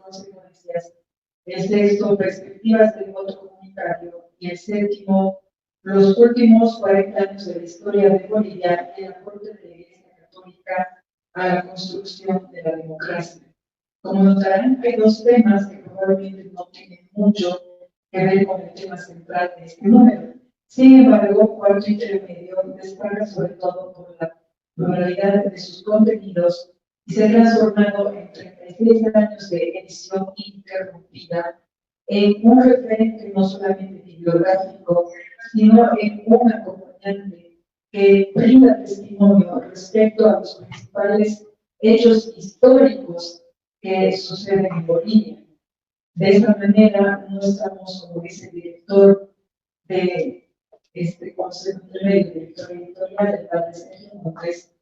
consecuencias, el sexto, perspectivas del voto comunitario, y el séptimo, los últimos 40 años de la historia de Bolivia y el aporte de la Iglesia Católica a la construcción de la democracia. Como notarán, hay dos temas que probablemente no tienen mucho que ver con el tema central de este número. Sin embargo, Cuarto Intermedio destaca sobre todo por la pluralidad de sus contenidos y se ha transformado en 36 años de edición ininterrumpida en un referente no solamente bibliográfico, sino en un acompañante que brinda testimonio respecto a los principales hechos históricos que suceden en Bolivia. De esta manera, no estamos, como dice el director de este Consejo Intermedio, director editorial del padre Sergio Montes,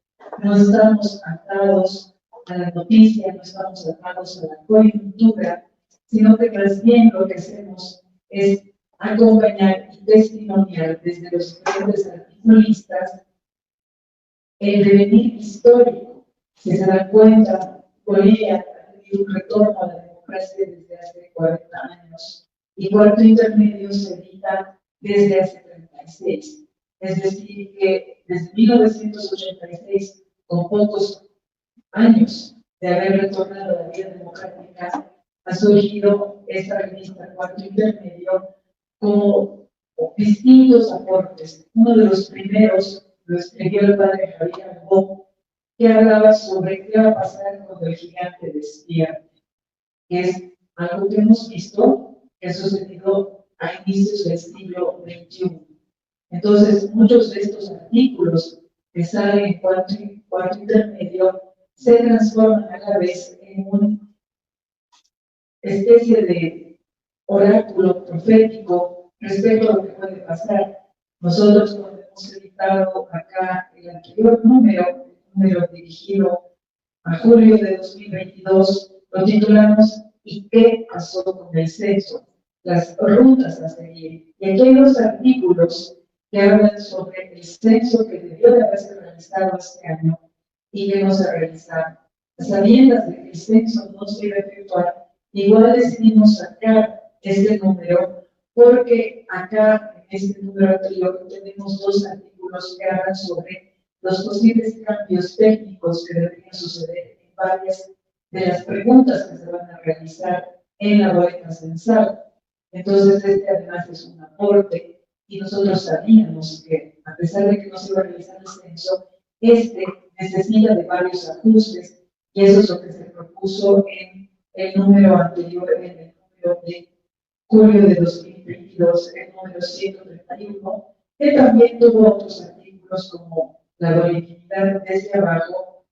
no estamos atados a la noticia, no estamos atados a la coyuntura, sino que más bien lo que hacemos es acompañar y testimoniar desde los diferentes articulistas el devenir histórico. Si se dan cuenta, Bolivia ha tenido un retorno a la democracia desde hace 40 años y Cuarto Intermedio se edita desde hace 36. Es decir, que desde 1986, con pocos años de haber retornado a la vida democrática, ha surgido esta revista Cuarto Intermedio como distintos aportes. Uno de los primeros lo escribió el padre Javier Arbó, que hablaba sobre qué va a pasar cuando el gigante despierte, que es algo que hemos visto que ha sucedido a inicios del siglo XXI. Entonces, muchos de estos artículos que salen en Cuarto Intermedio se transforman a la vez en una especie de oráculo profético respecto a lo que puede pasar. Nosotros, cuando hemos editado acá el anterior número dirigido a julio de 2022, lo titulamos ¿Y qué pasó con el censo? Las rutas a seguir. Y aquí hay dos artículos que hablan sobre el censo que debió de haberse realizado este año y que no se ha realizado. A sabiendas de que el censo no se iba a efectuar, igual decidimos sacar este número porque acá en este número anterior tenemos dos artículos que hablan sobre los posibles cambios técnicos que deberían suceder en varias de las preguntas que se van a realizar en la boleta censal. Entonces, este además es un aporte y nosotros sabíamos que, a pesar de que no se iba a realizar el censo, este necesita de varios ajustes y eso es lo que se propuso en el número anterior, en el número de julio de 2022, el número 131, que también tuvo otros artículos como la legitimidad desde abajo,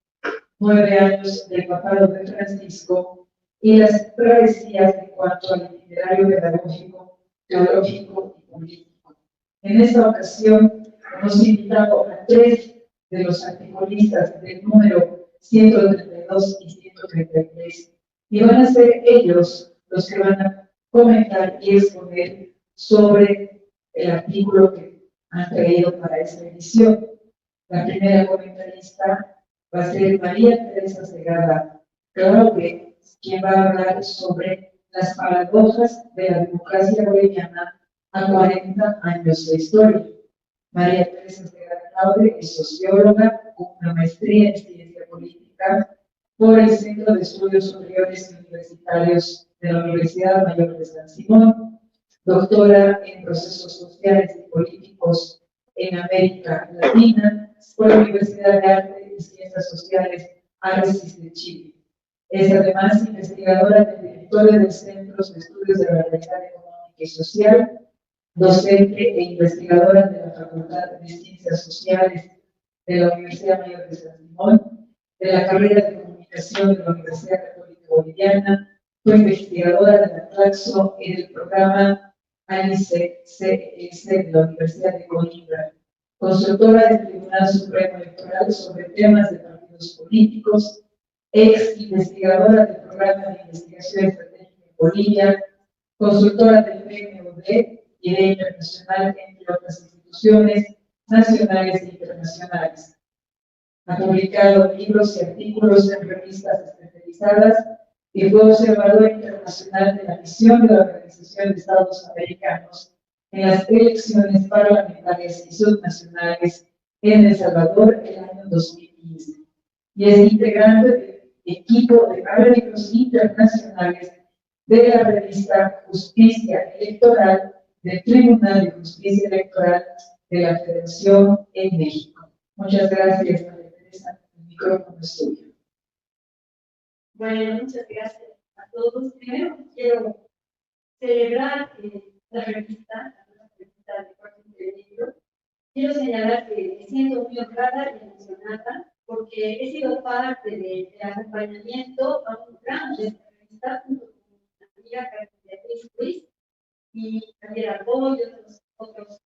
9 años del papado de Francisco y las travesías en cuanto al itinerario pedagógico, teológico y político. En esta ocasión hemos invitado a 3 de los articulistas del número 132 y 133 y van a ser ellos los que van a comentar y exponer sobre el artículo que han traído para esta edición. La primera comentarista va a ser María Teresa Segada Claure, quien va a hablar sobre las paradojas de la democracia boliviana a 40 años de historia. María Teresa Segada Claure es socióloga con una maestría en ciencia política por el Centro de Estudios Superiores y Universitarios de la Universidad Mayor de San Simón, doctora en procesos sociales y políticos en América Latina por la Universidad de Arte y Ciencias Sociales Arcis de Chile. Es además investigadora del directorio del Centro de Estudios de la Realidad Económica y Social, docente e investigadora de la Facultad de Ciencias Sociales de la Universidad Mayor de San Simón, de la carrera de Comunicación de la Universidad Católica Boliviana, fue investigadora de la Claxo y del programa ANICE-CES de la Universidad de Coimbra, consultora del Tribunal Supremo Electoral sobre temas de partidos políticos, ex investigadora del Programa de Investigación Estratégica en Bolivia, consultora del PNUD y de Internacional, entre otras instituciones nacionales e internacionales. Ha publicado libros y artículos en revistas especializadas y fue observador internacional de la misión de la Organización de Estados Americanos en las elecciones parlamentarias y subnacionales en El Salvador el año 2015. Y es integrante del equipo de árbitros internacionales de la revista Justicia Electoral del Tribunal de Justicia Electoral de la Federación en México. Muchas gracias, María Teresa. El micrófono es tuyo. Bueno, muchas gracias a todos. Primero quiero celebrar la revista de Cuarto Intermedio. Quiero señalar que me siento muy honrada y emocionada porque he sido parte del acompañamiento a un gran de esta revista junto con mi amiga Beatriz Ruiz y Javier Arroyo y otros,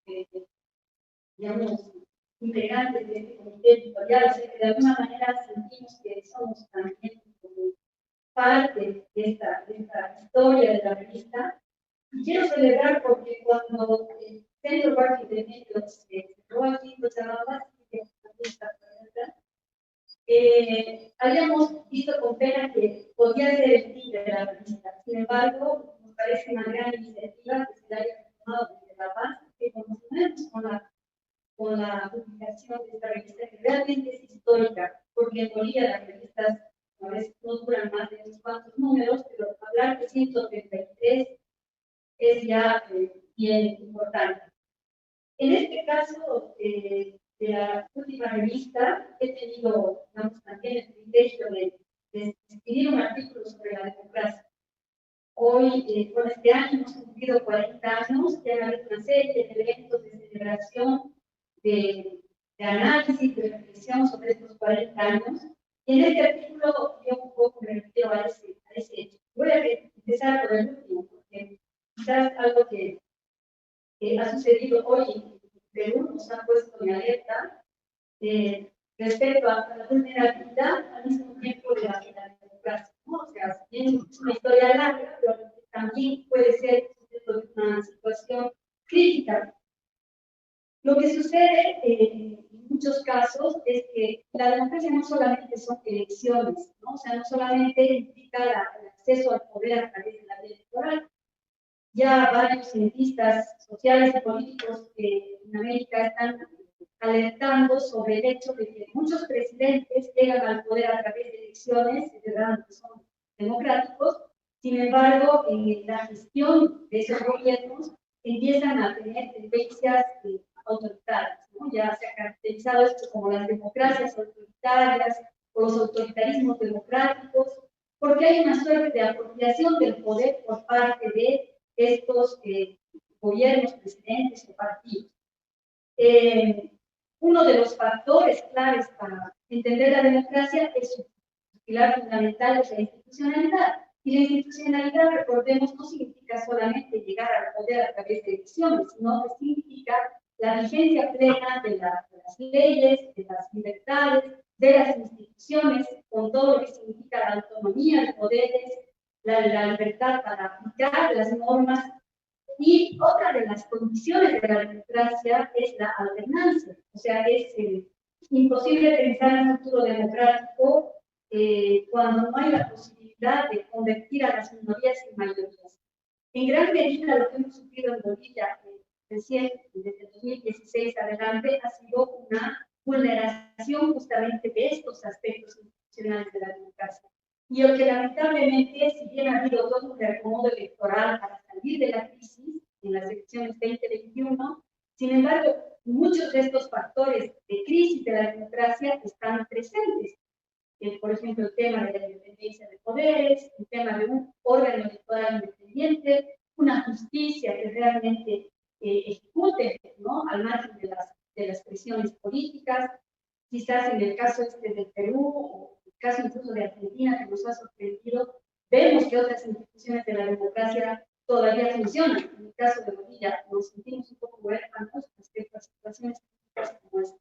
digamos, integrantes de este comité editorial. O sea, que de alguna manera sentimos que somos también como parte de esta historia de la revista. Y quiero celebrar porque cuando el Centro Working de Medios se cerró aquí en Cochabamba, habíamos visto con pena que podía ser el fin de la revista. Sin embargo, nos parece una gran iniciativa que se haya tomado desde La Paz, que continuemos con la publicación de esta revista, que realmente es histórica, porque en Bolivia las revistas a veces no duran más de unos cuantos números, pero hablar de 133 es ya bien importante. En este caso, de la última revista, he tenido, digamos, también el privilegio de escribir un artículo sobre la democracia. Hoy, con este año, hemos cumplido 40 años, ya han habido una serie de eventos de celebración, de análisis, de reflexión sobre estos 40 años. Y en este artículo yo un poco me refiero a ese hecho. Voy a empezar por el último, porque quizás algo que ha sucedido hoy en Perú nos ha puesto en alerta respecto a la vulnerabilidad al mismo tiempo de la democracia, ¿no? O sea, es una historia larga, pero también puede ser una situación crítica. Lo que sucede en muchos casos es que la democracia no solamente son elecciones, ¿no? O sea, no solamente implica el acceso al poder a través de la ley electoral. Ya varios cientistas sociales y políticos en América están alertando sobre el hecho de que muchos presidentes llegan al poder a través de elecciones, que son democráticos. Sin embargo, en la gestión de esos gobiernos empiezan a tener tendencias autoritarias, ¿no? Ya se ha caracterizado esto como las democracias autoritarias o los autoritarismos democráticos, porque hay una suerte de apropiación del poder por parte de estos gobiernos, presidentes o partidos. Uno de los factores claves para entender la democracia es su pilar fundamental, es la institucionalidad. Y la institucionalidad, recordemos, no significa solamente llegar al poder a través de elecciones, sino que significa la vigencia plena de las leyes, de las libertades, de las instituciones, con todo lo que significa la autonomía de poderes, la libertad para aplicar las normas. Y otra de las condiciones de la democracia es la alternancia. O sea, es imposible pensar en un futuro democrático cuando no hay la posibilidad de convertir a las minorías en mayorías. En gran medida lo que hemos sufrido en Bolivia recién, desde el 2016 adelante, ha sido una vulneración justamente de estos aspectos institucionales de la democracia. Y el que lamentablemente, si bien ha habido todo un reacomodo electoral para salir de la crisis en las elecciones 2021, sin embargo, muchos de estos factores de crisis de la democracia están presentes. Por ejemplo, el tema de la independencia de poderes, el tema de un órgano electoral independiente, una justicia que realmente ejecute, ¿no?, al margen de las presiones políticas. Quizás en el caso del Perú, o el caso incluso de Argentina, que nos ha sorprendido, vemos que otras instituciones de la democracia todavía funcionan. En el caso de Bolivia, nos sentimos un poco huérfanos respecto a situaciones como esta.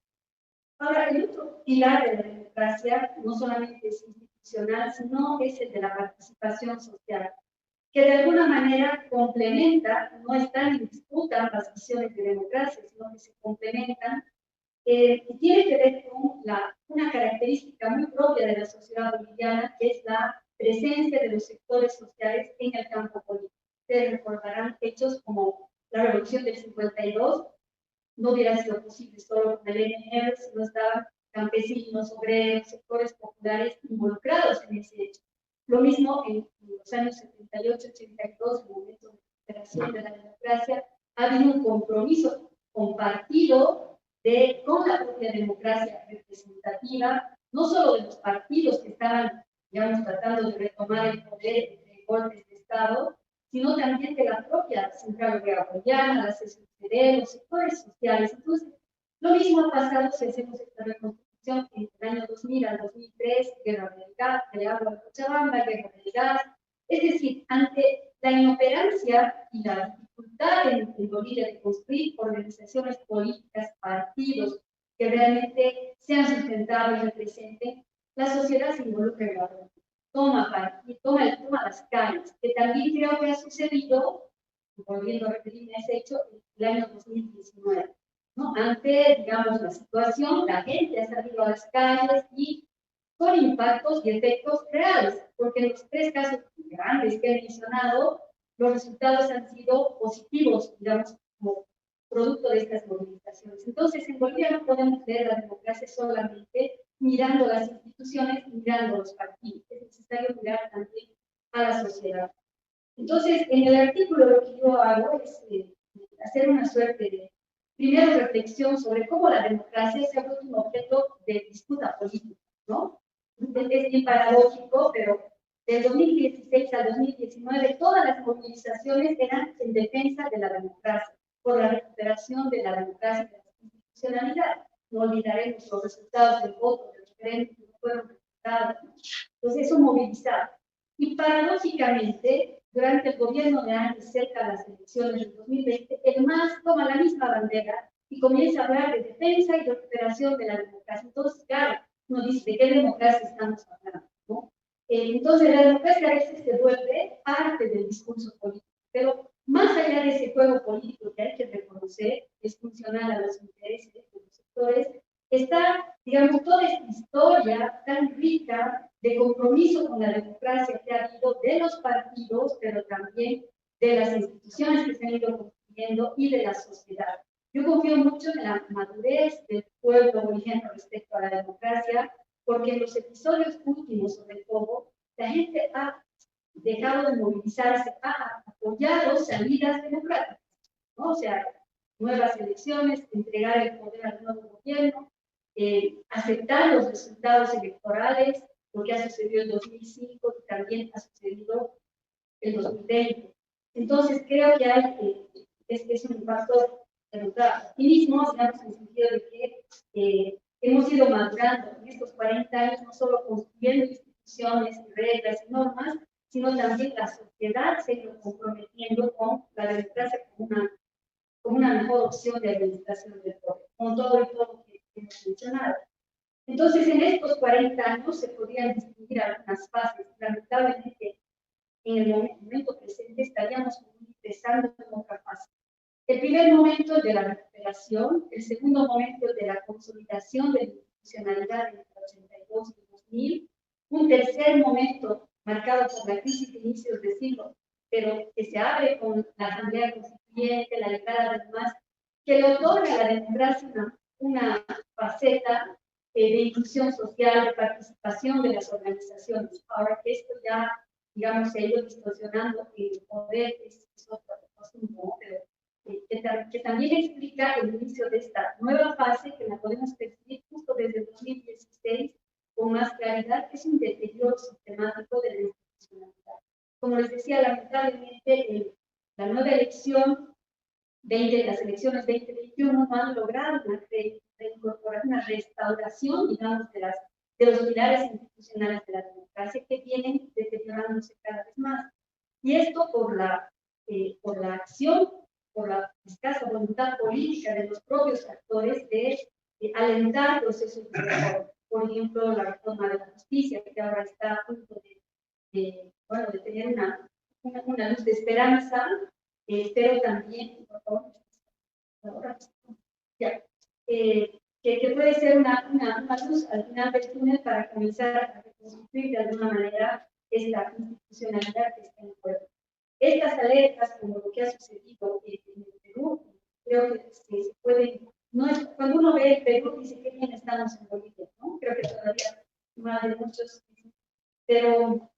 Ahora, el otro pilar de la democracia no solamente es institucional, sino es el de la participación social, que de alguna manera complementa, no están en disputa ambas visiones de democracia, sino que se complementan, y tiene que ver con una característica muy propia de la sociedad boliviana, que es la presencia de los sectores sociales en el campo político. Ustedes recordarán hechos como la Revolución del 52, no hubiera sido posible solo con el NR si no estaban campesinos, obreros, sectores populares involucrados en ese hecho. Lo mismo en los años 78-82, en el momento de recuperación de la democracia, ha habido un compromiso compartido con la propia democracia representativa, no solo de los partidos que estaban, digamos, tratando de retomar el poder de golpes de Estado, sino también de la propia Central Obrera Boliviana, la CCCD, los sectores sociales. Entonces, lo mismo ha pasado si hacemos esta reconstrucción entre el año 2000 al 2003, guerra del gas, del agua de Cochabamba, guerra del gas. Es decir, ante la inoperancia y la dificultad en Bolivia de construir organizaciones políticas, partidos que realmente sean sustentables y representen, la sociedad se involucra en la toma las calles, que también creo que ha sucedido, volviendo a referirme a ese hecho, en el año 2019. ¿No? Ante, digamos, la situación, la gente ha salido a las calles y con impactos y efectos reales, porque en los tres casos grandes que he mencionado, los resultados han sido positivos, digamos, como producto de estas movilizaciones. Entonces, en Bolivia no podemos ver la democracia solamente mirando las instituciones, mirando los partidos. Es necesario mirar también a la sociedad. Entonces, en el artículo lo que yo hago es hacer una suerte de, primera reflexión sobre cómo la democracia se ha vuelto un objeto de disputa política, ¿no? Es bien paradójico, pero del 2016 al 2019 todas las movilizaciones eran en defensa de la democracia, por la recuperación de la democracia y de la institucionalidad. No olvidaremos los resultados del voto, del referéndum que fueron resultados. Entonces, eso movilizaba. Y paradójicamente, durante el gobierno de Ángel, cerca de las elecciones del 2020, el MAS toma la misma bandera y comienza a hablar de defensa y recuperación de la democracia. Entonces, claro, uno dice, ¿de qué democracia estamos hablando? ¿No? Entonces, la democracia a veces se vuelve parte del discurso político, pero más allá de ese juego político que hay que reconocer, es funcional a los intereses de los sectores, está, digamos, toda esta historia tan rica de compromiso con la democracia que ha habido de los partidos, pero también de las instituciones que se han ido construyendo y de la sociedad. Yo confío mucho en la madurez del pueblo boliviano respecto a la democracia, porque en los episodios últimos, sobre todo, la gente ha dejado de movilizarse, ha apoyado salidas democráticas, ¿no? O sea, nuevas elecciones, entregar el poder al nuevo gobierno, aceptar los resultados electorales, lo que ha sucedido en 2005 y también ha sucedido en 2020. Entonces, creo que es un factor de nuestro optimismo, digamos, en el sentido de que hemos ido madurando en estos 40 años, no solo construyendo instituciones, reglas y normas, sino también la sociedad se ha ido comprometiendo con la democracia como una mejor opción de administración del poder, con todo y todo que hemos mencionado. Entonces, en estos 40 años se podrían distinguir algunas fases. Lamentablemente, en el momento presente estaríamos empezando en otra fase. El primer momento de la recuperación, el segundo momento de la consolidación de la institucionalidad entre 82 y 2000, un tercer momento marcado por la crisis de inicios de siglo, pero que se abre con la Asamblea Constituyente, la llegada de más, que le otorga a la democracia una faceta de inclusión social, de participación de las organizaciones. Ahora que esto ya, digamos, se ha ido distorsionando el poder, es otro asunto, pero que también explica el inicio de esta nueva fase que la podemos percibir justo desde el 2016 con más claridad, que es un deterioro sistemático de la institucionalidad. Como les decía, lamentablemente la nueva elección, las elecciones 2021 no han logrado incorporar una restauración, digamos, de los pilares institucionales de la democracia que vienen deteriorándose cada vez más. Y esto por la acción, por la escasa voluntad política de los propios actores de alentar procesos de reforma. Por ejemplo, la reforma de la justicia, que ahora está a punto de tener una luz de esperanza, pero también, por favor, ya, que puede ser una luz al final del túnel para comenzar a reconstruir de alguna manera esta institucionalidad que está en juego. Estas alertas, como lo que ha sucedido en el Perú, creo que se pueden, no es, cuando uno ve el Perú dice que bien estamos en Bolivia, ¿no? Creo que todavía más de muchos, pero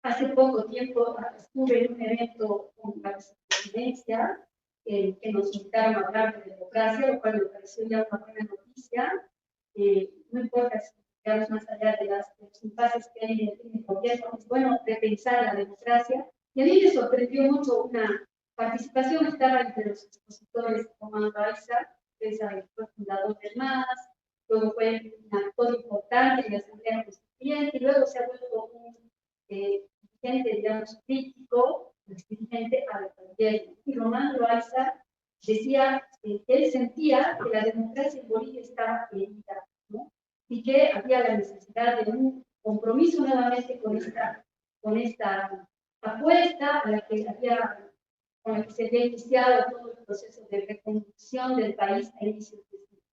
hace poco tiempo estuve en un evento con la presidencia que nos invitaron a hablar de democracia, lo cual me pareció ya una buena noticia. No importa si digamos más allá de los impases que hay en el gobierno, es bueno repensar la democracia. Y a mí me sorprendió mucho una participación, estaba entre los expositores Román Baiza, que es el fundador del MAS, luego fue un actor importante en la Asamblea Constituyente, y luego se ha vuelto un dirigente, digamos, crítico, dirigente al gobierno. Y Román Baiza decía que él sentía que la democracia en Bolivia estaba herida, ¿no? Y que había la necesidad de un compromiso nuevamente con esta apuesta a la que con la que se había iniciado todo el proceso de reconstrucción del país a inicios de siglo.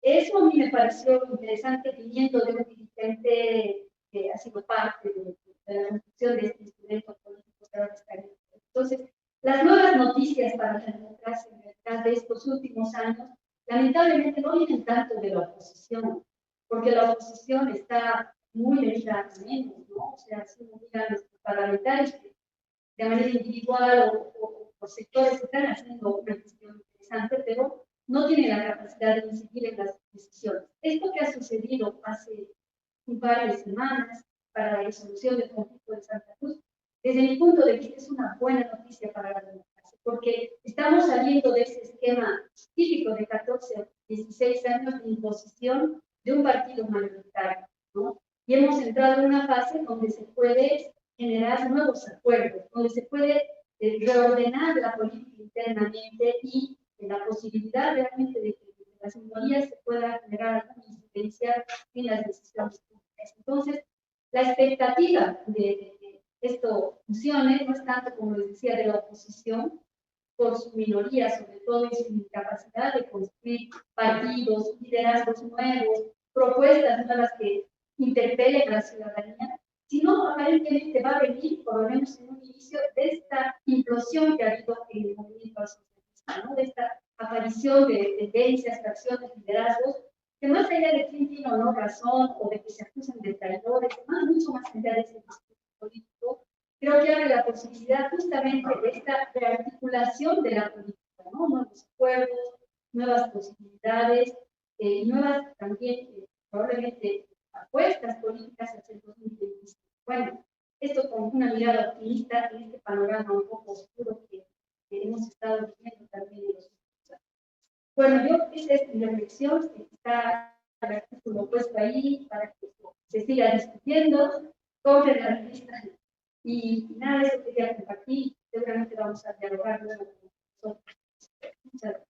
Eso a mí me pareció interesante viniendo de un dirigente que ha sido parte de la construcción de este instrumento político que ahora está en el. Entonces, las nuevas noticias para la democracia en realidad de estos últimos años, lamentablemente no vienen tanto de la oposición, porque la oposición está muy herida a menos, ¿no? O sea, si uno mira a los parlamentarios que de manera individual o por sectores están haciendo una gestión interesante, pero no tienen la capacidad de incidir en las decisiones. Esto que ha sucedido hace un par de semanas para la resolución del conflicto de Santa Cruz, desde mi punto de vista es una buena noticia para la democracia, porque estamos saliendo de ese esquema típico de 14 o 16 años de imposición de un partido mayoritario, ¿no? Y hemos entrado en una fase donde se puede generar nuevos acuerdos, donde se puede reordenar la política internamente y la posibilidad realmente de que las minorías se pueda generar alguna incidencia en las decisiones públicas. Entonces, la expectativa de esto funcione no es tanto, como les decía, de la oposición, por su minoría, sobre todo en su incapacidad de construir partidos, liderazgos nuevos, propuestas nuevas que interpelen a la ciudadanía, sino aparentemente va a venir, por lo menos en un inicio, de esta implosión que ha habido en el movimiento socialista, ¿no? De esta aparición de tendencias, fracciones, liderazgos, que más allá de quién tiene o no razón, o de que se acusen de traidores, mucho más allá de ese discurso político, creo que abre la posibilidad justamente de esta rearticulación de la política, ¿no? Nuevos acuerdos, nuevas posibilidades, nuevas también, probablemente, apuestas políticas hacia el 2025. Bueno, esto con una mirada optimista en este panorama un poco oscuro que hemos estado viviendo también en los últimos años. Bueno, esa es mi reflexión, está el artículo puesto ahí para que se siga discutiendo, compren la revista. Y nada, eso quería compartir. Seguramente vamos a dialogar luego con nosotros.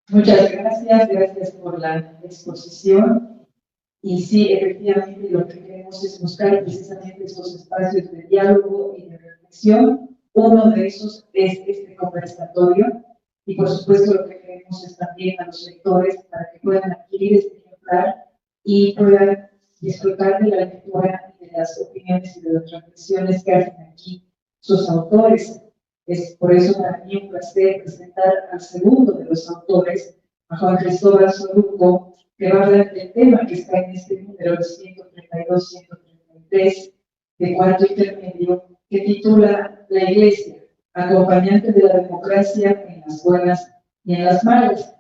Muchas gracias, gracias por la exposición. Y sí, efectivamente, lo que queremos es buscar precisamente esos espacios de diálogo y de reflexión. Uno de esos es este conversatorio. Y por supuesto, lo que queremos es también a los sectores para que puedan adquirir este ejemplar y puedan disfrutar de la lectura y de las opiniones y de las reflexiones que hacen aquí sus autores. Es por eso para mí un placer presentar al segundo de los autores, a Juan Cristóbal Soruco, que va a hablar del tema que está en este número 132-133 de cuarto intermedio, que titula La Iglesia, acompañante de la democracia en las buenas y en las malas.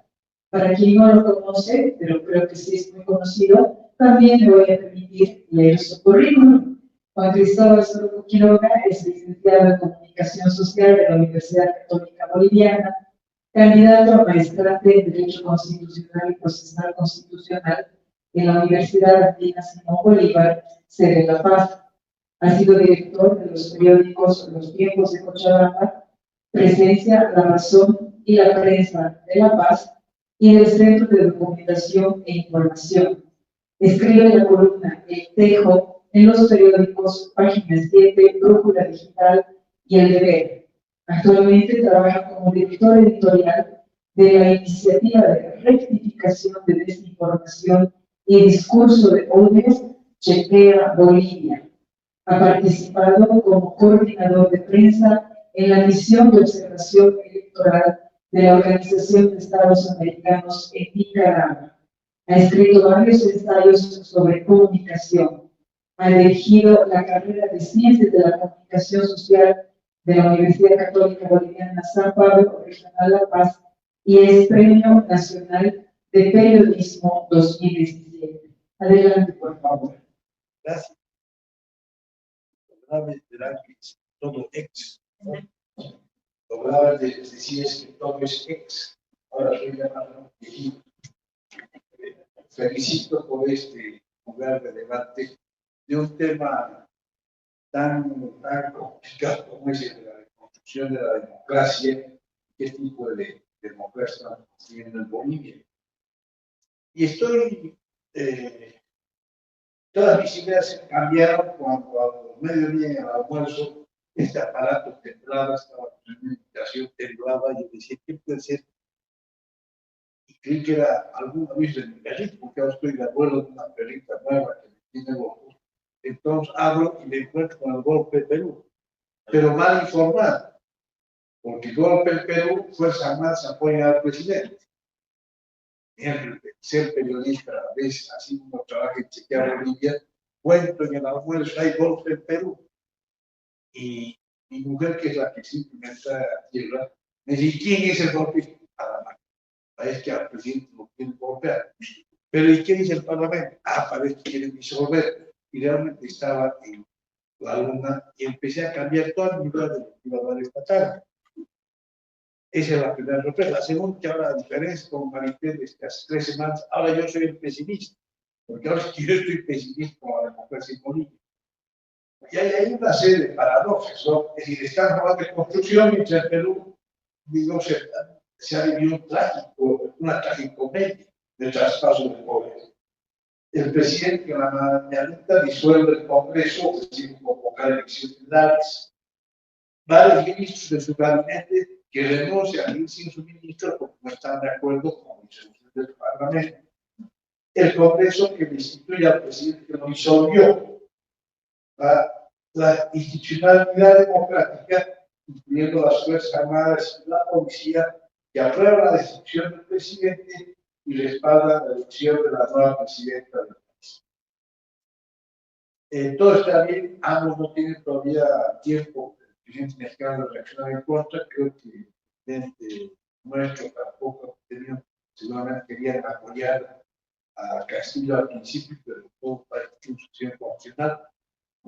Para quien no lo conoce, pero creo que sí es muy conocido, también me voy a permitir leer su currículum. Juan Cristóbal Soruco Quiroga es licenciado en Comunicación Social de la Universidad Católica Boliviana, candidato a maestrante en Derecho Constitucional y Procesal Constitucional en la Universidad Andina Simón Bolívar, sede de La Paz. Ha sido director de los periódicos Los Tiempos de Cochabamba, Presencia, La Razón y La Prensa de La Paz, y del Centro de Documentación e Información. Escribe la columna El Tejo en los periódicos Página 7, Brújula Digital y El Deber. Actualmente trabaja como director editorial de la iniciativa de rectificación de desinformación y discurso de odio Chequea Bolivia, Ha participado como coordinador de prensa en la misión de observación electoral de la Organización de Estados Americanos en Nicaragua. Ha escrito varios ensayos sobre comunicación. Ha dirigido la carrera de Ciencias de la Comunicación Social de la Universidad Católica Boliviana San Pablo, Regional La Paz, y es Premio Nacional de Periodismo 2017. Adelante, por favor. Gracias. Hablaba de que todo ex. Hablaba de decías que todo es ex. Ahora soy llamado viejito. Felicito por este lugar de debate de un tema tan complicado como es el de la construcción de la democracia, qué tipo de democracia estamos construyendo en Bolivia. Y estoy, todas mis ideas cambiaron cuando al mediodía al almuerzo este aparato temblaba, estaba en una invitación, temblaba y yo decía, ¿qué puede ser? Y creí que era algún aviso de mi perrito, porque ahora estoy de acuerdo con una perrita nueva que me tiene loco. Entonces abro y me encuentro con el golpe del Perú, pero mal informado, porque el golpe del Perú, Fuerza Armada se apoya al presidente. Ser periodista, a veces así como trabaja en Chequea Bolivia, cuento en el almuerzo, hay golpe en Perú. Y mi mujer, que es la que simplemente está a tierra, me dice, ¿quién es el golpe? Parece que al presidente lo quieren golpear. Pero ¿y qué dice el Parlamento? Parece que quieren disolver. Y realmente estaba en la luna y empecé a cambiar toda mi vida de lo que iba a dar esta tarde. Esa es la primera sorpresa. La segunda, que ahora, a diferencia con Marité de estas 3 semanas, ahora yo soy el pesimista. Porque ahora yo estoy pesimista con la democracia en Bolivia. Y hay una serie de paradojas, ¿no? Es decir, están hablando de construcción mientras en Perú, digo, se ha vivido una tragicomedia de traspaso de poderes. El presidente en la mañanita disuelve el Congreso, decide convocar elecciones generales. Varios ministros de su gabinete que renuncian a ir sin su ministro porque no están de acuerdo con la resolución del Parlamento. El Congreso que destituye al presidente que lo disolvió. La institucionalidad democrática, incluyendo las Fuerzas Armadas y la policía, que aprueba la destitución del presidente y respalda la elección de la nueva presidenta del país. Todo está bien, ambos no tienen todavía tiempo. El presidente mexicano de reaccionar en contra, creo que el presidente nuestro tampoco tenía, seguramente querían apoyar a Castillo al principio, pero todo parece una situación constitucional.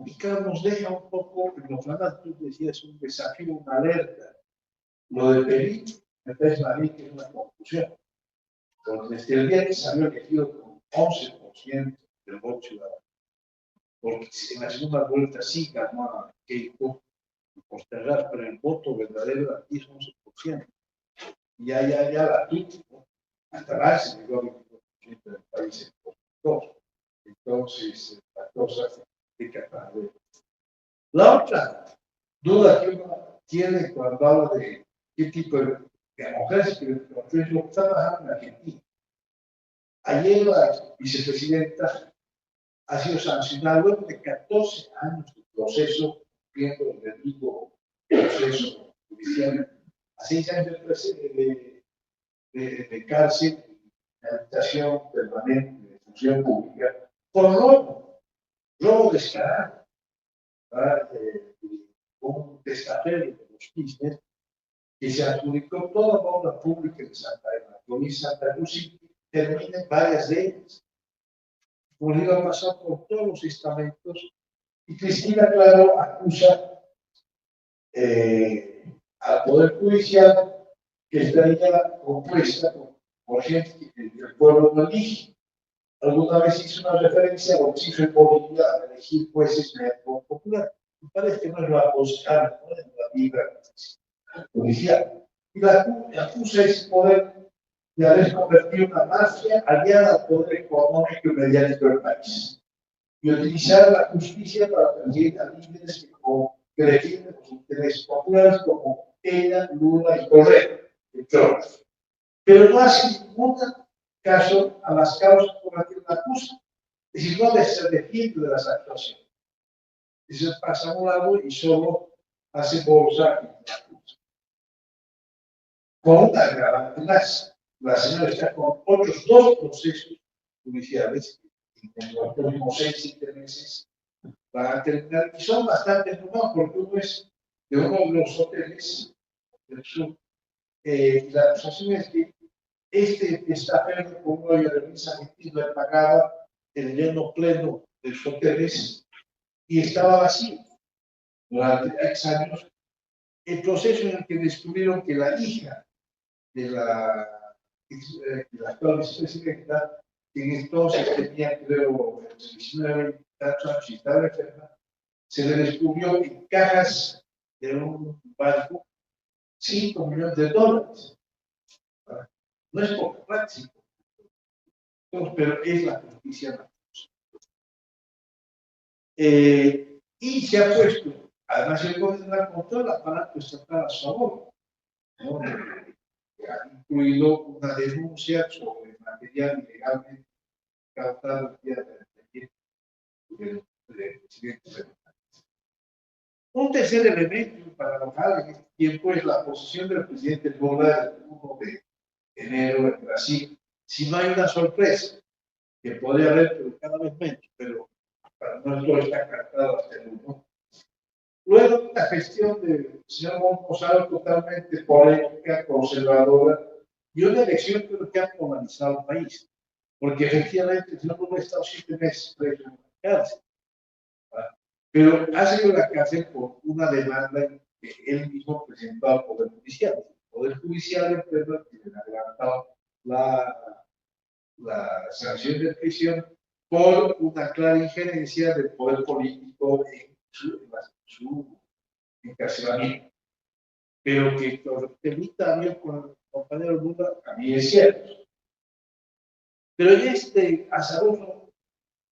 Y claro, nos deja un poco, en los planos, tú decías, un desafío, una alerta. Lo de Perú, me parece a mí que es una conclusión. Porque desde el día que salió elegido con 11% del voto ciudadano, porque en la segunda vuelta sí ganó a Keiko, postergar, pero el voto verdadero aquí es 11%. Y ya la tuvo, ¿no? Hasta la se llegó al 22% del país en 2002. Entonces, la cosa se complica para ver. La otra duda que uno tiene cuando habla de qué tipo de democracia que es lo que está pasando en Argentina. Ayer la vicepresidenta ha sido sancionada luego de 14 años de proceso, cumpliendo el debido proceso judicial, a 6 años de cárcel, de habitación permanente, de función pública, por robo descarado. Un testaferro de los Kirchner que se adjudicó toda la obra pública de Santa Cruz y Santa Cruz y termina en varias de ellas. Bolívar ha pasado por todos los estamentos y Cristina, claro, acusa al Poder Judicial que estaría compuesta por gente que el pueblo no elige. Alguna vez hizo una referencia a lo que se hizo en Bolivia a elegir jueces de la popular. Me parece que no es lo aconsejable, ¿no? En la vida judicial. Y la acusa ese poder de haber convertido una mafia aliada al poder económico y mediático del país. Y utilizar la justicia para perseguir a líderes que defienden los intereses populares como ella, Lula y Correa, entre otros. Pero no hace ningún caso a las causas por las que la acusa. Es decir, no se defiende de las actuaciones. Eso pasa a un lado y solo hace bolsa. Con una agravante más, la señora está con otros 2 procesos judiciales en los próximos 6-7 meses para terminar, y son bastante nuevos porque uno es de uno de los hoteles del sur. La acusación es que está perdiendo con una violencia argentina le pagaba el lleno pleno de los hoteles y estaba vacío durante X años. El proceso en el que descubrieron que la hija de la actual vicepresidenta, que en entonces tenía, creo, 19 años y estaba enferma, se le descubrió en cajas de un banco $5 millones. No es poco práctico, pero es la justicia. Y se ha puesto, además el gobierno contra el aparato estatal a su favor, ¿no? Ha incluido una denuncia sobre material ilegalmente captado del presidente Fernández. Un tercer elemento para alojar en este tiempo es la posición del presidente Lula el 1 de enero en Brasil. Si no hay una sorpresa, que podría haber, pero cada vez menos, pero para nosotros está captado hasta el 1. Luego, la gestión del señor Gonzalo totalmente polémica, conservadora, y una elección que ha polarizado el país, porque efectivamente el señor Lula ha estado 7 meses preso en la cárcel, pero ha salido de la cárcel por una demanda que él mismo presentó al Poder Judicial. El Poder Judicial en pleno tiene adelantado la sanción de prisión por una clara injerencia del poder político en su encarcelamiento. Pero que evita bien con el compañero Lula, también es cierto. Pero en este azaroso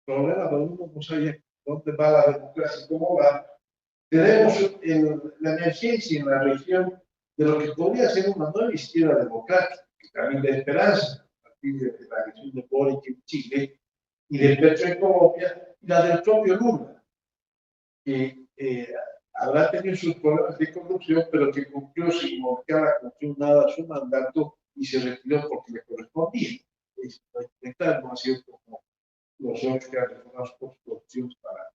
problema donde uno no sabe dónde va la democracia, cómo va, tenemos la emergencia en la región de lo que podría ser una nueva izquierda democrática, que también da esperanza, a partir de la elección de Boric en Chile y de Petro en Colombia, y la del propio Lula, que habrá tenido sus problemas de corrupción, pero que cumplió sin volcar a cumplir nada su mandato y se retiró porque le correspondía. No ha sido como los otros que han reformado sus corrupciones para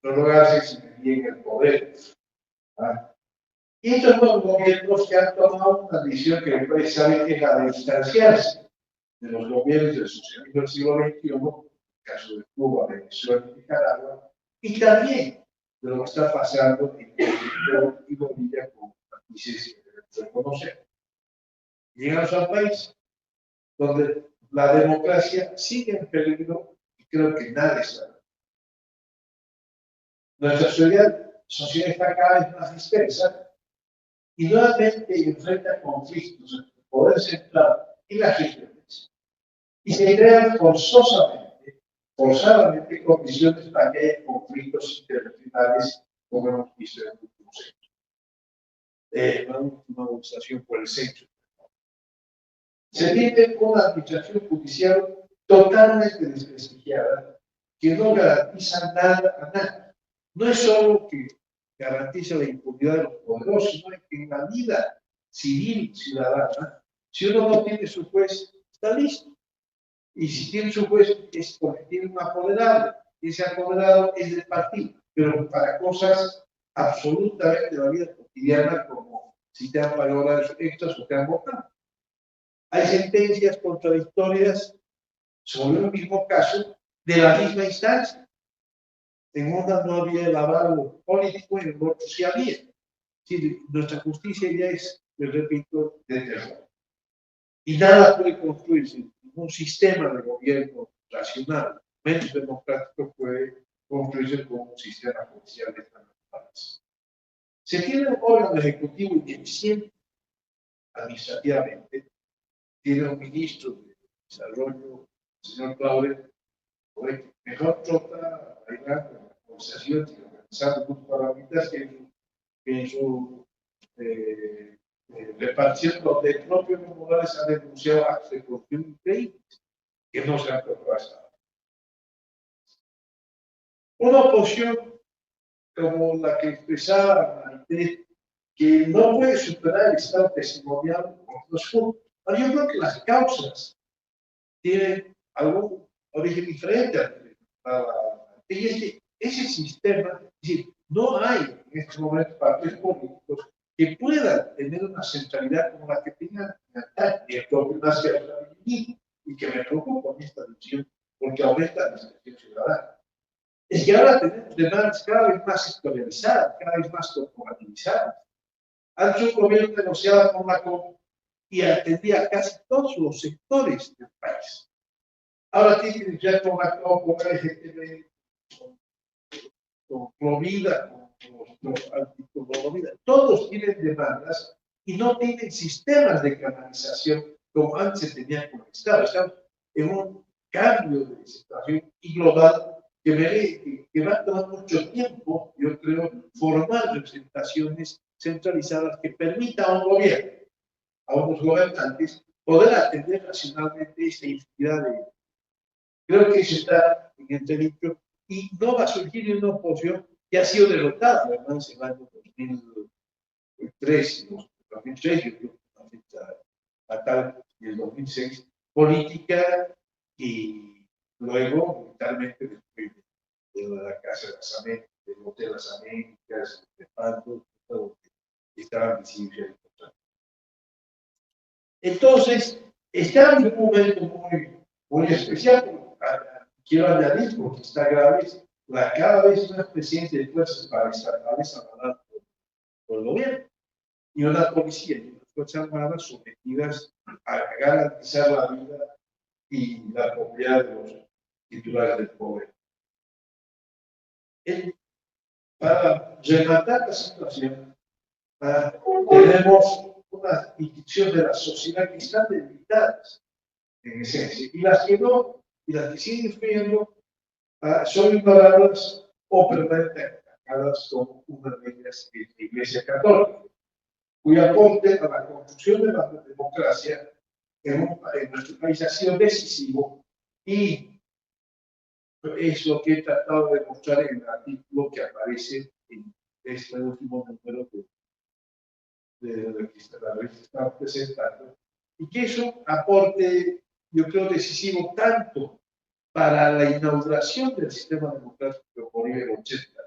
prorrogarse sin bien el poder. Y estos nuevos gobiernos que han tomado una decisión que el país sabe que es la de distanciarse de los gobiernos del socialismo del siglo XXI, en el caso de Cuba, Venezuela y Nicaragua, y también de lo que está pasando en México y Bolivia con países que debemos reconocer. Llegamos a un país donde la democracia sigue en peligro y creo que nadie sabe. Nuestra sociedad está cada vez más dispersa y nuevamente enfrenta conflictos entre el poder central y las regiones. Y se crean forzadamente condiciones para que haya conflictos interregionales, como hemos visto en los últimos años. Una última demostración por el centro. Se tiene una administración judicial totalmente desprestigiada que no garantiza nada a nada. No es solo que garantiza la impunidad de los poderosos, sino que en la vida civil ciudadana, si uno no tiene su juez, está listo. Y si tiene su juez, es porque tiene un apoderado. Ese apoderado es del partido, pero para cosas absolutamente de la vida cotidiana, como si te han pagado horas extras o te han votado. Hay sentencias contradictorias sobre el mismo caso de la misma instancia. En una no había el aval político y en el otro sí había. Sí, nuestra justicia ya es, les repito, de terror. Y nada puede construirse. Un sistema de gobierno racional, menos democrático, puede construirse con un sistema judicial de esta naturaleza. Se tiene un órgano ejecutivo ineficiente administrativamente, tiene un ministro de desarrollo, el señor Claude, mejor trota la conversación y organizando grupos parlamentarios que en su repartición donde el propio Evo Morales ha denunciado actos de corrupción increíbles que no se han probado hasta ahora. una oposición como la que expresaba Maite, que no puede superar el estado testimonial con los puntos. Pero yo creo que las causas tienen algún origen diferente y es que ese sistema, es decir, no hay en estos momentos partidos políticos que puedan tener una centralidad como la que tengan en el propio nacional y que me preocupa con esta decisión porque aumenta la expresión ciudadana. Es que ahora tenemos demandas cada vez más sectorializadas, cada vez más corporativizadas. Antes un gobierno negociaba con la COP y atendía a casi todos los sectores del país. Ahora tienen ya con la COP, con la LGTB, con Provida, con Provida. Todos tienen demandas y no tienen sistemas de canalización como antes se tenían con el Estado. Estamos en un cambio de situación y global que va a tomar mucho tiempo, yo creo, formar representaciones centralizadas que permitan a un gobierno, a unos gobernantes, poder atender nacionalmente esta infinidad de... Creo que eso está en entredicho y no va a surgir una oposición que ha sido derrotada, además, en el año 2003, 2006, yo creo que una fecha fatal, y el 2006, política y luego, militarmente, después de la Casa de las Américas, del Hotel de las Américas, de Pando, todo que estaban visibles. Entonces, está en un momento muy especial, quiero añadir, porque está grave, la cada vez más presencia de fuerzas paraestatales avaladas por el gobierno, y una policía y unas fuerzas armadas sometidas a garantizar la vida y la propiedad de los titulares del poder. Para rematar la situación, tenemos unas instituciones de la sociedad que están debilitadas, en esencia, y las que no, y las que siguen influyendo, son ignoradas o permanentemente atacadas como una de ellas es la Iglesia Católica, cuyo aporte a la construcción de la democracia en nuestro país ha sido decisivo y es lo que he tratado de mostrar en el artículo que aparece en este último número de la revista que estamos presentando, y que es un aporte, yo creo, decisivo tanto para la inauguración del sistema democrático por el 80,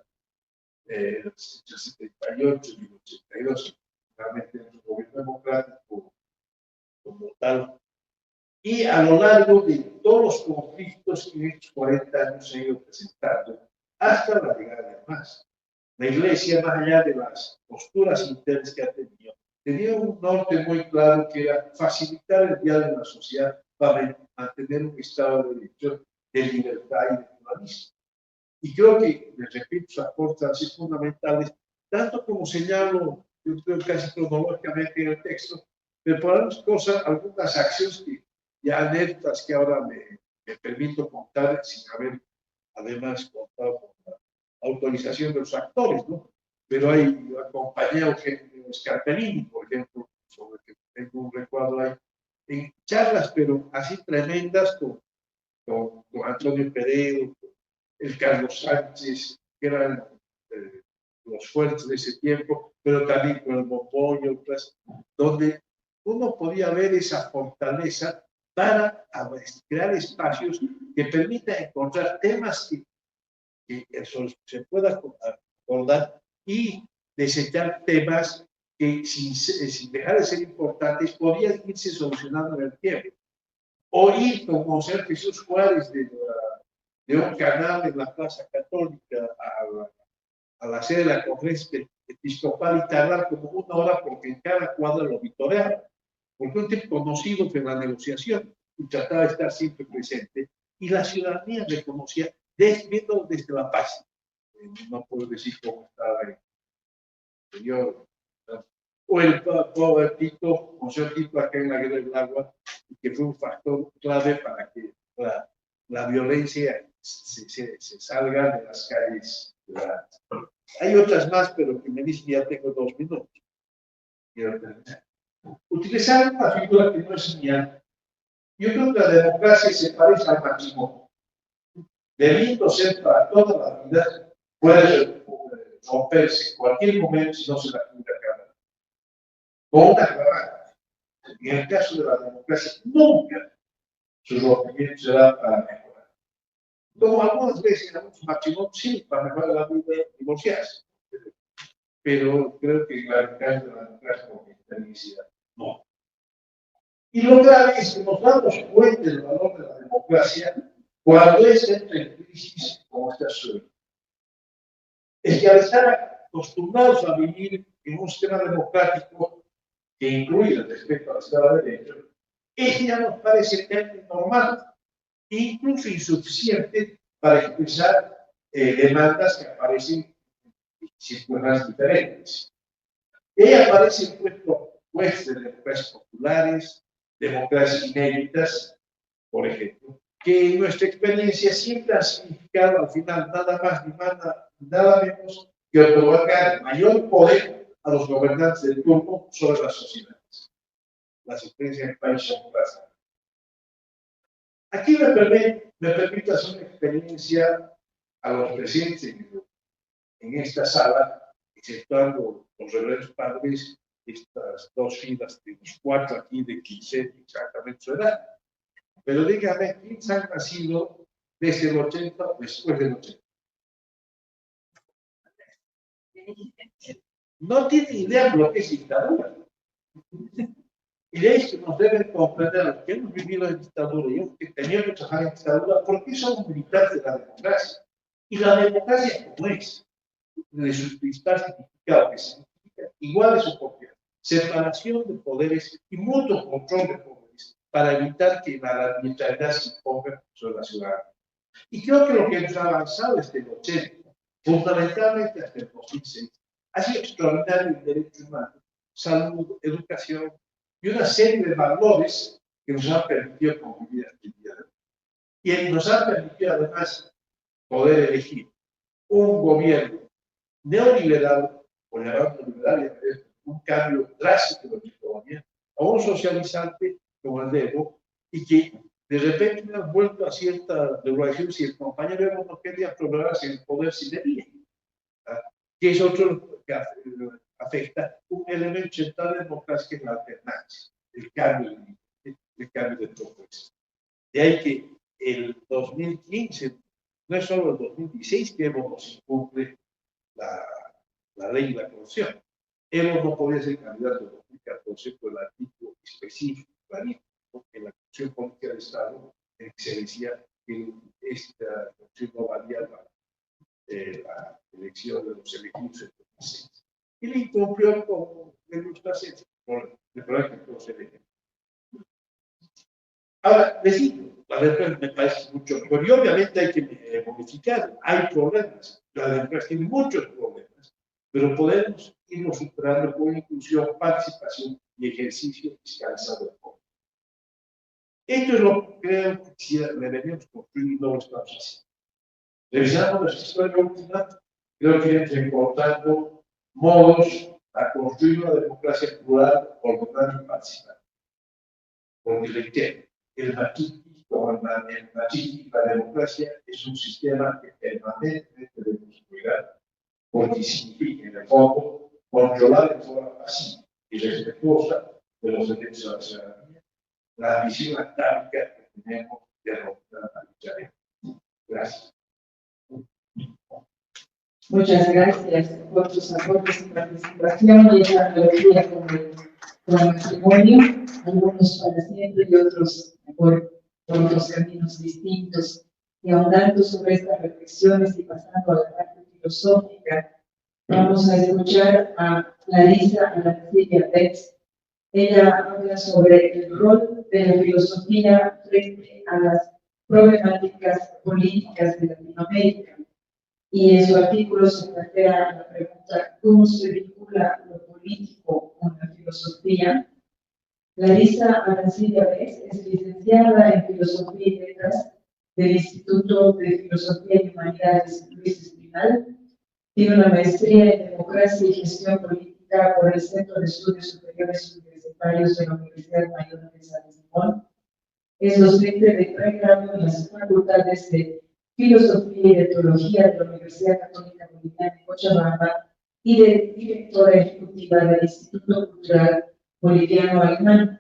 el 78 y el 82, realmente un gobierno democrático como tal, y a lo largo de todos los conflictos que en estos 40 años se han ido presentando, hasta la llegada de Hamas. La Iglesia, más allá de las posturas internas que ha tenido, tenía un norte muy claro que era facilitar el diálogo en la sociedad para mantener un estado de derecho, de libertad y de pluralismo. Y creo que, les repito, sus aportes han sido fundamentales, tanto como señalo, yo creo casi cronológicamente en el texto, pero por algunas acciones que ya anécdotas que ahora me permito contar sin haber además contado con la autorización de los actores, ¿no? Pero hay acompañado Eugenio Scarpellini, por ejemplo, sobre el que tengo un recuadro ahí, en charlas, pero así tremendas con Antonio Peredo, el Carlos Sánchez, que eran los fuertes de ese tiempo, pero también con el Bombón y otras, donde uno podía ver esa fortaleza para crear espacios que permitan encontrar temas que se pueda acordar y desechar temas que sin dejar de ser importantes podían irse solucionando en el tiempo. O ir como ser Jesús Juárez de un canal en la Plaza Católica a la sede de la conferencia episcopal y tardar como una hora porque en cada cuadro lo vitoreaba, porque un tipo conocido en la negociación y trataba de estar siempre presente, y la ciudadanía reconocía, viendo desde la paz, no puedo decir cómo estaba en el interior, ¿no? O el Tito, Monseñor Tito acá en la Guerra del Agua, que fue un factor clave para que la violencia se salga de las calles ciudadanas. Hay otras más, pero que me dicen ya tengo 2 minutos. Utilizar una figura que no es mía, yo creo que la democracia se parece al matrimonio. debiendo ser para toda la vida, puede romperse en cualquier momento si no se la cuida cada. Con una clara. En el caso de la democracia, nunca su rompimiento será para mejorar. Como algunas veces en algunos matrimonios, sí, para mejorar la vida, divorciarse. Pero creo que en el caso de la democracia, como experiencia, no. Y lo grave es que nos damos cuenta del valor de la democracia cuando entra en crisis como esta suya. Es que al estar acostumbrados a vivir en un sistema democrático que incluye el respeto al Estado de Derecho, ya nos parece normal, incluso insuficiente para expresar demandas que aparecen en circunstancias diferentes. Ella aparece en propuestas de democracias populares, democracias inéditas, por ejemplo, que en nuestra experiencia siempre han significado al final nada más ni nada menos que otorgar mayor poder a los gobernantes del turno sobre las sociedades. Las experiencias en países son claras. Aquí me permite hacer una experiencia a los presentes en esta sala, exceptuando los reverendos padres, estas dos filas de los cuatro aquí de 15 exactamente su edad. Pero dígame, ¿quiénes han nacido desde el 80 o después del 80? No tienen idea de lo que es dictadura. Y de ahí que nos deben comprender los que hemos vivido en dictadura y hemos tenido que trabajar en dictadura, ¿por qué somos militares de la democracia? Y la democracia, como es, de sus principales significados, que significa iguales oportunidades, separación de poderes y mutuo control de poderes, para evitar que la arbitrariedad se imponga sobre la ciudadanía. Y creo que lo que hemos avanzado desde el 80, fundamentalmente hasta el 2006, ha sido extraordinario en derechos humanos, salud, educación y una serie de valores que nos han permitido convivir hasta el día de hoy. Y nos han permitido además poder elegir un gobierno neoliberal, o llamarlo liberal, un cambio drástico de la economía, a un socializante como el de Evo, y que de repente me han vuelto a cierta regulación si el compañero Evo no quería programarse en el poder si debía, que es otro que afecta un elemento central de la democracia, que es la alternancia, el cambio de propuesta. De ahí que el 2015, no es solo el 2016 que Evo nos incumple la ley y la corrupción. Evo no podía ser candidato en 2014 por el artículo específico, clarísimo, en la Constitución Política del Estado, en que se decía que esta Constitución no valía la elección de los elegidos en 2006. Y le incumplió con el Ustacet, por el problema que todos se ven. Ahora, les digo, la democracia me parece mucho mejor y obviamente hay que modificar, hay problemas, la democracia tiene muchos problemas, pero podemos irnos superando con inclusión, participación y ejercicio fiscalizado del poder. Esto es lo que creo que deberíamos construir y no lo estamos haciendo. Revisando nuestra historia última, creo que iremos encontrando modos a construir una democracia plural, ordenada y participativa. Porque reitero, el machismo, la democracia es un sistema que permanentemente debemos cuidar, porque significa, en el fondo, controlar de forma pasiva y respetuosa de los derechos de la ciudadanía la visión atávica que tenemos de romper la lucha. Gracias. Muchas gracias por tus aportes y participación y esa analogía con el matrimonio, algunos para siempre y otros por otros caminos distintos. Y ahondando sobre estas reflexiones y pasando a la parte filosófica, vamos a escuchar a Larissa Arancibia Betts. Ella habla sobre el rol de la filosofía frente a las problemáticas políticas de Latinoamérica. Y en su artículo se plantea la pregunta: ¿cómo se vincula lo político con la filosofía? Larissa Arancibia Betts es licenciada en Filosofía y Letras del Instituto de Filosofía y Humanidades Luis Espinal. Tiene una maestría en Democracia y Gestión Política por el Centro de Estudios Superiores Universitarios de la Universidad Mayor de San Simón. Es docente de pregrado en las facultades de Filosofía y Teología de la Universidad Católica Boliviana de Cochabamba y de directora ejecutiva del Instituto Cultural Boliviano Alemán.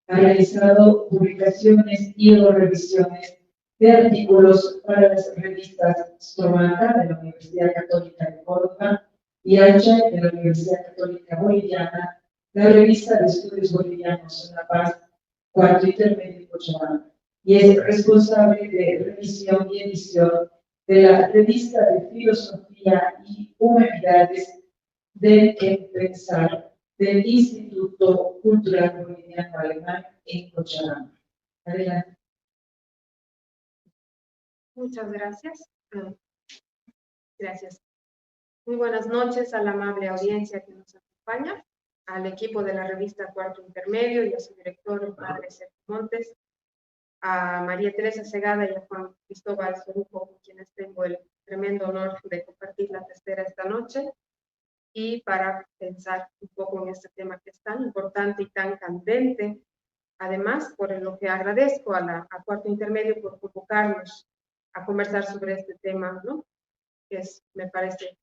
Ha realizado publicaciones y o revisiones de artículos para las revistas Stromata de la Universidad Católica de Córdoba y Ancha de la Universidad Católica Boliviana, la revista de estudios bolivianos en La Paz, Cuarto Intermedio de Cochabamba, y es responsable de revisión y edición de la revista de Filosofía y Humanidades del que pensar del Instituto Cultural Boliviano Alemán en Cochabamba. Adelante. Muchas gracias. Gracias. Muy buenas noches a la amable audiencia que nos acompaña, al equipo de la revista Cuarto Intermedio y a su director, el padre Sergio Montes, a María Teresa Segada y a Juan Cristóbal Soruco, con quienes tengo el tremendo honor de compartir la tercera esta noche, y para pensar un poco en este tema que es tan importante y tan candente. Además, por lo que agradezco a Cuarto Intermedio por convocarnos a conversar sobre este tema, ¿no? Que me parece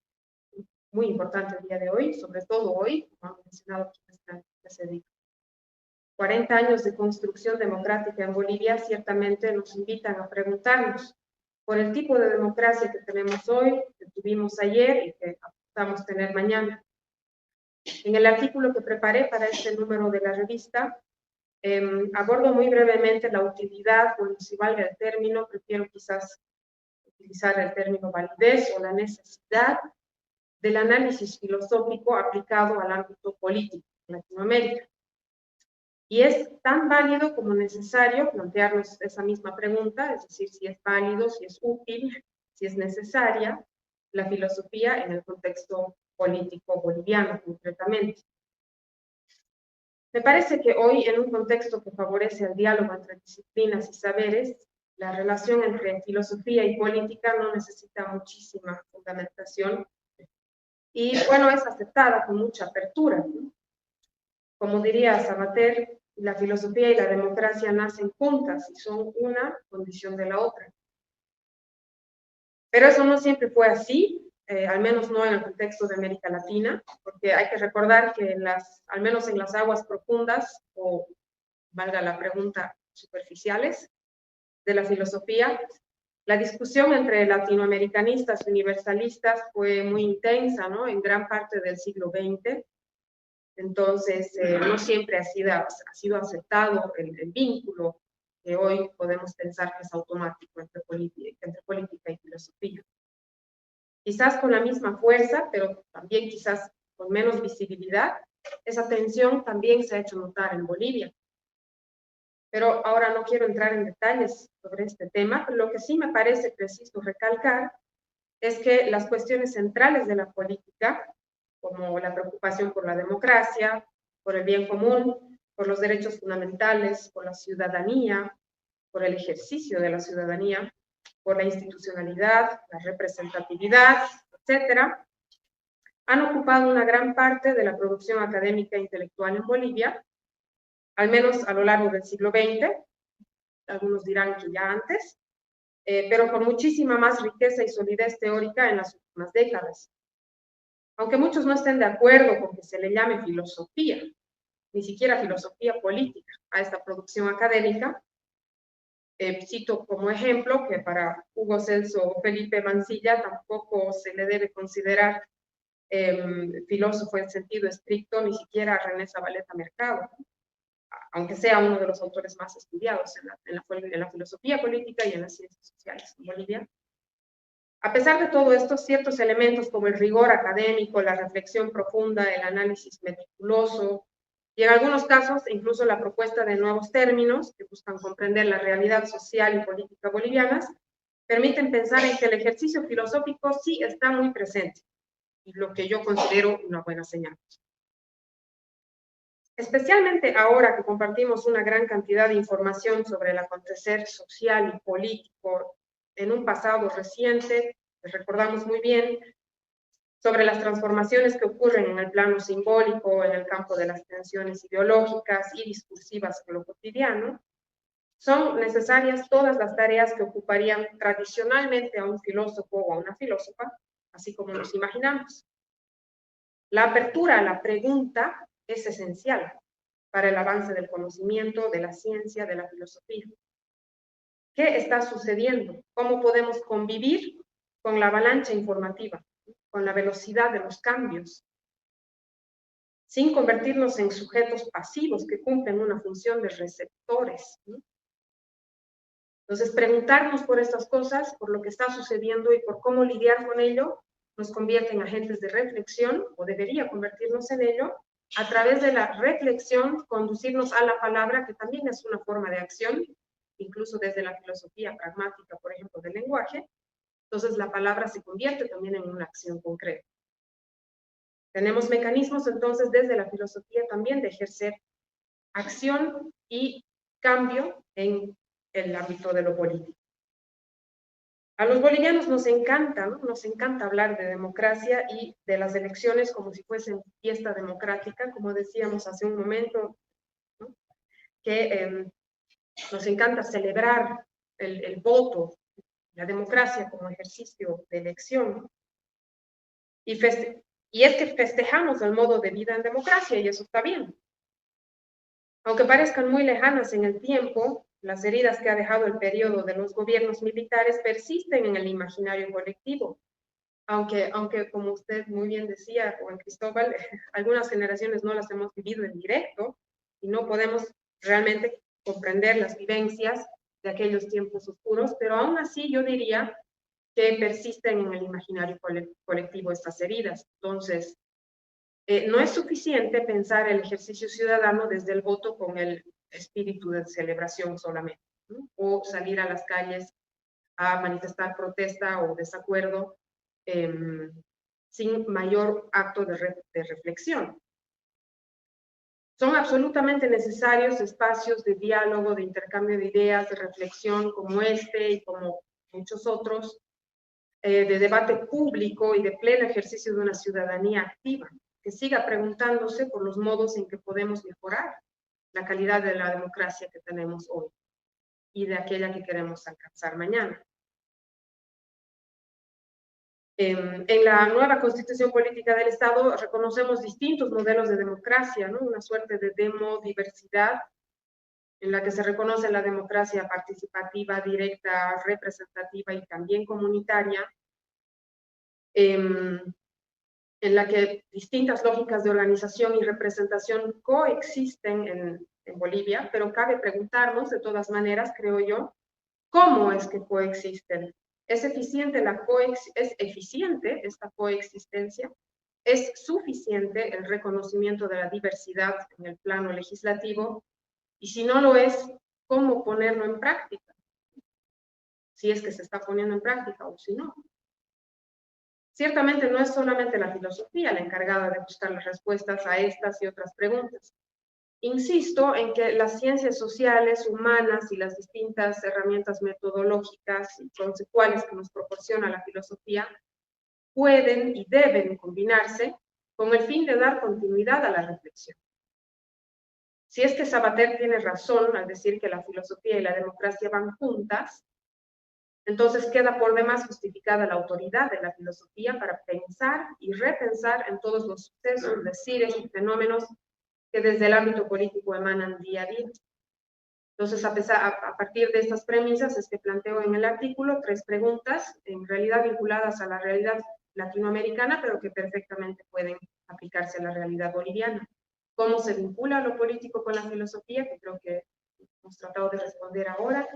muy importante el día de hoy, sobre todo hoy, como han mencionado quienes están precedidos. 40 años de construcción democrática en Bolivia ciertamente nos invitan a preguntarnos por el tipo de democracia que tenemos hoy, que tuvimos ayer y que apuntamos tener mañana. En el artículo que preparé para este número de la revista, abordo muy brevemente la utilidad, o si valga el término, prefiero quizás utilizar el término validez o la necesidad del análisis filosófico aplicado al ámbito político en Latinoamérica. Y es tan válido como necesario plantearnos esa misma pregunta, es decir, si es válido, si es útil, si es necesaria la filosofía en el contexto político boliviano concretamente. Me parece que hoy, en un contexto que favorece el diálogo entre disciplinas y saberes, la relación entre filosofía y política no necesita muchísima fundamentación y, bueno, es aceptada con mucha apertura, ¿no? Como diría Sabater, la filosofía y la democracia nacen juntas y son una condición de la otra. Pero eso no siempre fue así, al menos no en el contexto de América Latina, porque hay que recordar que al menos en las aguas profundas, o valga la pregunta, superficiales de la filosofía, la discusión entre latinoamericanistas y universalistas fue muy intensa, ¿no? En gran parte del siglo XX. Entonces, no siempre ha sido aceptado el vínculo que hoy podemos pensar que es automático entre política y filosofía. Quizás con la misma fuerza, pero también quizás con menos visibilidad, esa tensión también se ha hecho notar en Bolivia. Pero ahora no quiero entrar en detalles sobre este tema, pero lo que sí me parece preciso recalcar es que las cuestiones centrales de la política, como la preocupación por la democracia, por el bien común, por los derechos fundamentales, por la ciudadanía, por el ejercicio de la ciudadanía, por la institucionalidad, la representatividad, etcétera, han ocupado una gran parte de la producción académica e intelectual en Bolivia, al menos a lo largo del siglo XX, algunos dirán que ya antes, pero con muchísima más riqueza y solidez teórica en las últimas décadas. Aunque muchos no estén de acuerdo con que se le llame filosofía, ni siquiera filosofía política, a esta producción académica, cito como ejemplo que para Hugo Celso Felipe Mansilla tampoco se le debe considerar filósofo en sentido estricto, ni siquiera a René Zabaleta Mercado, aunque sea uno de los autores más estudiados en la filosofía política y en las ciencias sociales en Bolivia. A pesar de todo esto, ciertos elementos como el rigor académico, la reflexión profunda, el análisis meticuloso y en algunos casos incluso la propuesta de nuevos términos que buscan comprender la realidad social y política bolivianas, permiten pensar en que el ejercicio filosófico sí está muy presente, y lo que yo considero una buena señal. Especialmente ahora que compartimos una gran cantidad de información sobre el acontecer social y político en un pasado reciente, que recordamos muy bien, sobre las transformaciones que ocurren en el plano simbólico, en el campo de las tensiones ideológicas y discursivas en lo cotidiano, son necesarias todas las tareas que ocuparían tradicionalmente a un filósofo o a una filósofa, así como nos imaginamos. La apertura a la pregunta es esencial para el avance del conocimiento, de la ciencia, de la filosofía. ¿Qué está sucediendo? ¿Cómo podemos convivir con la avalancha informativa, con la velocidad de los cambios, sin convertirnos en sujetos pasivos que cumplen una función de receptores, ¿no? Entonces, preguntarnos por estas cosas, por lo que está sucediendo y por cómo lidiar con ello, nos convierte en agentes de reflexión, o debería convertirnos en ello, a través de la reflexión, conducirnos a la palabra, que también es una forma de acción, incluso desde la filosofía pragmática, por ejemplo, del lenguaje. Entonces, la palabra se convierte también en una acción concreta. Tenemos mecanismos, entonces, desde la filosofía también de ejercer acción y cambio en el ámbito de lo político. A los bolivianos nos encanta, ¿no? Nos encanta hablar de democracia y de las elecciones como si fuesen fiesta democrática, como decíamos hace un momento, ¿no? Que nos encanta celebrar el voto, la democracia como ejercicio de elección. Y es que festejamos el modo de vida en democracia y eso está bien. Aunque parezcan muy lejanas en el tiempo, las heridas que ha dejado el periodo de los gobiernos militares persisten en el imaginario colectivo. Aunque como usted muy bien decía, Juan Cristóbal, algunas generaciones no las hemos vivido en directo y no podemos realmente comprender las vivencias de aquellos tiempos oscuros, pero aún así yo diría que persisten en el imaginario colectivo estas heridas. Entonces, no es suficiente pensar el ejercicio ciudadano desde el voto con el espíritu de celebración solamente, ¿no? O salir a las calles a manifestar protesta o desacuerdo sin mayor acto de reflexión. Son absolutamente necesarios espacios de diálogo, de intercambio de ideas, de reflexión como este y como muchos otros, de debate público y de pleno ejercicio de una ciudadanía activa, que siga preguntándose por los modos en que podemos mejorar la calidad de la democracia que tenemos hoy y de aquella que queremos alcanzar mañana. En la nueva Constitución Política del Estado reconocemos distintos modelos de democracia, ¿no? Una suerte de demodiversidad en la que se reconoce la democracia participativa, directa, representativa y también comunitaria, en la que distintas lógicas de organización y representación coexisten en Bolivia, pero cabe preguntarnos, de todas maneras, creo yo, ¿cómo es que coexisten? ¿Es eficiente esta coexistencia? ¿Es suficiente el reconocimiento de la diversidad en el plano legislativo? Y si no lo es, ¿cómo ponerlo en práctica? Si es que se está poniendo en práctica o si no. Ciertamente no es solamente la filosofía la encargada de buscar las respuestas a estas y otras preguntas. Insisto en que las ciencias sociales, humanas y las distintas herramientas metodológicas y conceptuales que nos proporciona la filosofía pueden y deben combinarse con el fin de dar continuidad a la reflexión. Si es que Sabater tiene razón al decir que la filosofía y la democracia van juntas, entonces queda por demás justificada la autoridad de la filosofía para pensar y repensar en todos los sucesos, decires y fenómenos que desde el ámbito político emanan día a día. Entonces, a partir de estas premisas es que planteo en el artículo 3 preguntas, en realidad vinculadas a la realidad latinoamericana, pero que perfectamente pueden aplicarse a la realidad boliviana. ¿Cómo se vincula lo político con la filosofía? Que creo que hemos tratado de responder ahora.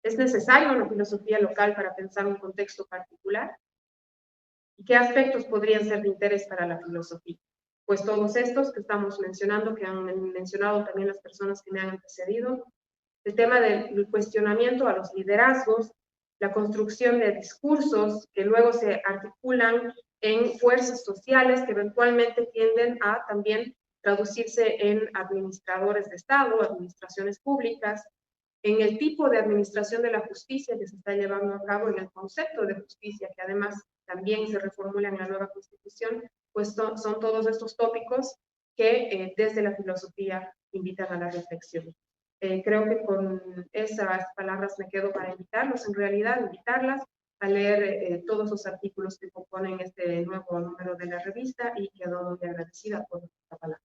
¿Es necesaria una filosofía local para pensar un contexto particular? ¿Y qué aspectos podrían ser de interés para la filosofía? Pues todos estos que estamos mencionando, que han mencionado también las personas que me han antecedido, el tema del cuestionamiento a los liderazgos, la construcción de discursos que luego se articulan en fuerzas sociales que eventualmente tienden a también traducirse en administradores de Estado, administraciones públicas, en el tipo de administración de la justicia que se está llevando a cabo, en el concepto de justicia, que además también se reformula en la nueva Constitución, pues son todos estos tópicos que desde la filosofía invitan a la reflexión. Creo que con esas palabras me quedo para invitarlos, en realidad invitarlas a leer todos los artículos que componen este nuevo número de la revista y quedo muy agradecida por esta palabra.